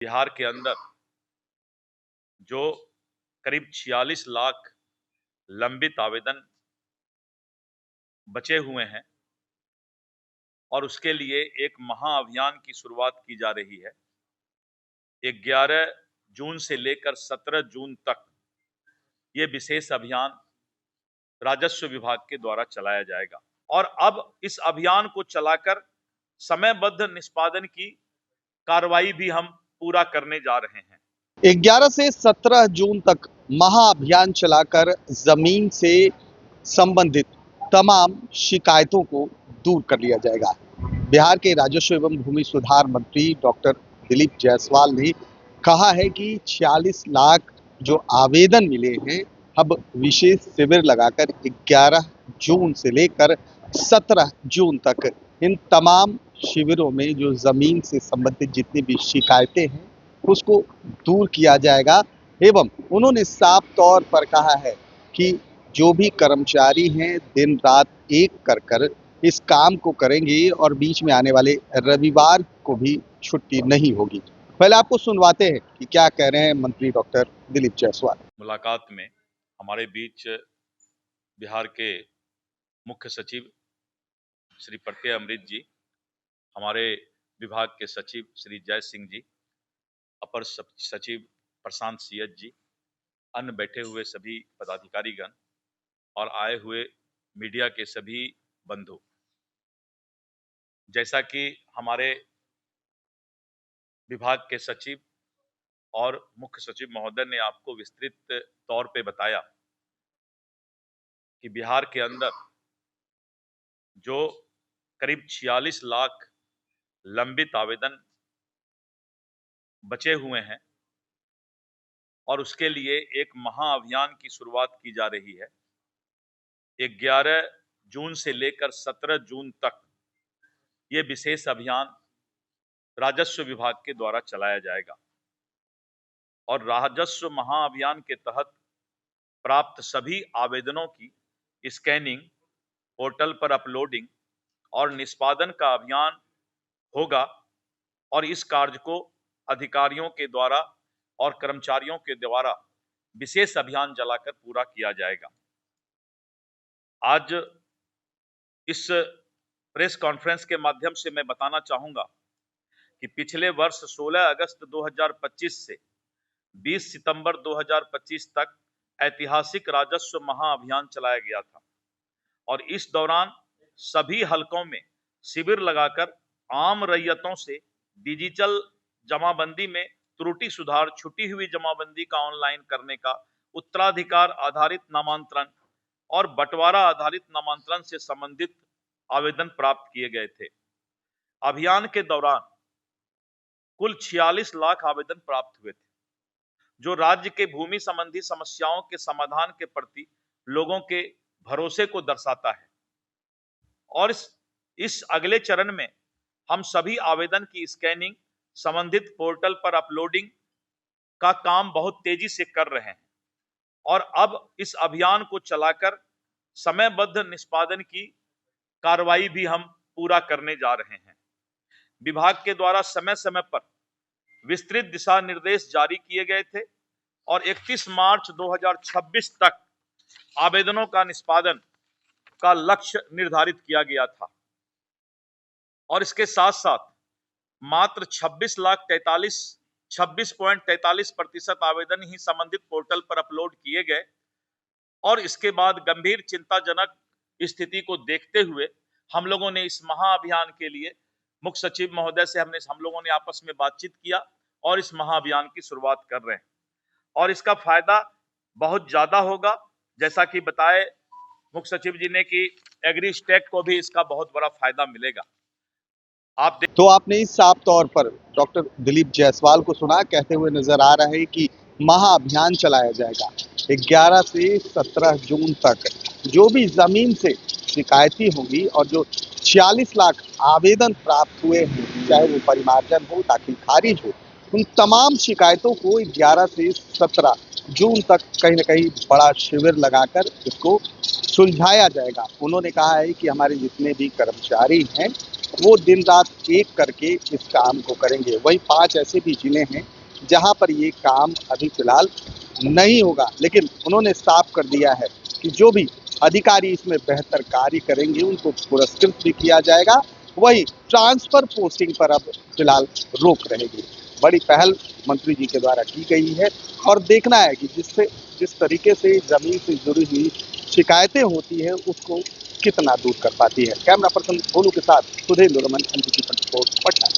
बिहार के अंदर जो करीब 46 लाख लंबित आवेदन बचे हुए हैं और उसके लिए एक महाअभियान की शुरुआत की जा रही है। 11 जून से लेकर 17 जून तक ये विशेष अभियान राजस्व विभाग के द्वारा चलाया जाएगा और अब इस अभियान को चलाकर समयबद्ध निष्पादन की कार्रवाई भी हम पूरा करने जा रहे हैं। 11 से 17 जून तक महाअभियान चलाकर जमीन से संबंधित तमाम शिकायतों को दूर कर लिया जाएगा। बिहार के राजस्व एवं भूमि सुधार मंत्री डॉक्टर दिलीप जायसवाल ने कहा है कि 46 लाख जो आवेदन मिले हैं, अब विशेष शिविर लगाकर 11 जून से लेकर 17 जून तक इन तमाम शिविरों में जो जमीन से संबंधित जितनी भी शिकायतें हैं उसको दूर किया जाएगा। एवं उन्होंने साफ तौर पर कहा है कि जो भी कर्मचारी हैं दिन रात एक कर इस काम को करेंगे और बीच में आने वाले रविवार को भी छुट्टी नहीं होगी। पहले आपको सुनवाते हैं कि क्या कह रहे हैं मंत्री डॉक्टर दिलीप जायसवाल। मुलाकात में हमारे बीच बिहार के मुख्य सचिव श्री प्रत्यय अमृत जी, हमारे विभाग के सचिव श्री जय सिंह जी, अपर सचिव प्रशांत सियत जी, अन्य बैठे हुए सभी पदाधिकारीगण और आए हुए मीडिया के सभी बंधु। जैसा कि हमारे विभाग के सचिव और मुख्य सचिव महोदय ने आपको विस्तृत तौर पे बताया कि बिहार के अंदर जो करीब 46 लाख लंबित आवेदन बचे हुए हैं और उसके लिए एक महाअभियान की शुरुआत की जा रही है। 11 जून से लेकर 17 जून तक ये विशेष अभियान राजस्व विभाग के द्वारा चलाया जाएगा और राजस्व महाअभियान के तहत प्राप्त सभी आवेदनों की स्कैनिंग, पोर्टल पर अपलोडिंग और निष्पादन का अभियान होगा और इस कार्य को अधिकारियों के द्वारा और कर्मचारियों के द्वारा विशेष अभियान चलाकर पूरा किया जाएगा। आज इस प्रेस कॉन्फ्रेंस के माध्यम से मैं बताना चाहूंगा कि पिछले वर्ष 16 अगस्त 2025 से 20 सितंबर 2025 तक ऐतिहासिक राजस्व महाअभियान चलाया गया था और इस दौरान सभी हलकों में शिविर लगाकर आम रैयतों से डिजिटल जमाबंदी में त्रुटि सुधार, छुटी हुई जमाबंदी का ऑनलाइन करने का, उत्तराधिकार आधारित नामांतरण और बंटवारा आधारित नामांतरण से संबंधित आवेदन प्राप्त किए गए थे। अभियान के दौरान कुल 46 लाख आवेदन प्राप्त हुए थे, जो राज्य के भूमि संबंधी समस्याओं के समाधान के प्रति लोगों के भरोसे को दर्शाता है। और इस अगले चरण में हम सभी आवेदन की स्कैनिंग, संबंधित पोर्टल पर अपलोडिंग का काम बहुत तेजी से कर रहे हैं और अब इस अभियान को चलाकर समयबद्ध निष्पादन की कार्रवाई भी हम पूरा करने जा रहे हैं। विभाग के द्वारा समय समय पर विस्तृत दिशा निर्देश जारी किए गए थे और 31 मार्च 2026 तक आवेदनों का निष्पादन का लक्ष्य निर्धारित किया गया था और इसके साथ साथ मात्र 26.43% आवेदन ही संबंधित पोर्टल पर अपलोड किए गए और इसके बाद गंभीर चिंताजनक स्थिति को देखते हुए हम लोगों ने इस महाअभियान के लिए मुख्य सचिव महोदय से हम लोगों ने आपस में बातचीत किया और इस महाअभियान की शुरुआत कर रहे हैं और इसका फायदा बहुत ज्यादा होगा। जैसा कि बताए मुख्य सचिव जी ने कि एग्री स्टेट को भी इसका बहुत बड़ा फायदा मिलेगा। तो आपने इस साफ तौर पर डॉक्टर दिलीप जायसवाल को सुना, कहते हुए नजर आ रहा है कि महाअभियान चलाया जाएगा 11 से 17 जून तक। जो भी जमीन से शिकायती होंगी और जो 46 लाख आवेदन प्राप्त हुए हैं, चाहे वो परिमार्जन हो, दाखिल खारिज हो, उन तमाम शिकायतों को 11 से 17 जून तक कहीं ना कहीं बड़ा शिविर लगाकर इसको सुलझाया जाएगा। उन्होंने कहा है कि हमारे जितने भी कर्मचारी हैं वो दिन रात एक करके इस काम को करेंगे। वहीं 5 ऐसे भी जिले हैं जहां पर ये काम अभी फिलहाल नहीं होगा, लेकिन उन्होंने साफ कर दिया है कि जो भी अधिकारी इसमें बेहतर कार्य करेंगे उनको पुरस्कृत भी किया जाएगा। वही ट्रांसफर पोस्टिंग पर अब फिलहाल रोक रहेगी। बड़ी पहल मंत्री जी के द्वारा की गई है और देखना है कि जिस तरीके से जमीन से जुड़ी हुई शिकायतें होती है उसको कितना दूर कर पाती है। कैमरा पर्सन भोलू के साथ सुधीर रमन, NTV 24 पटना।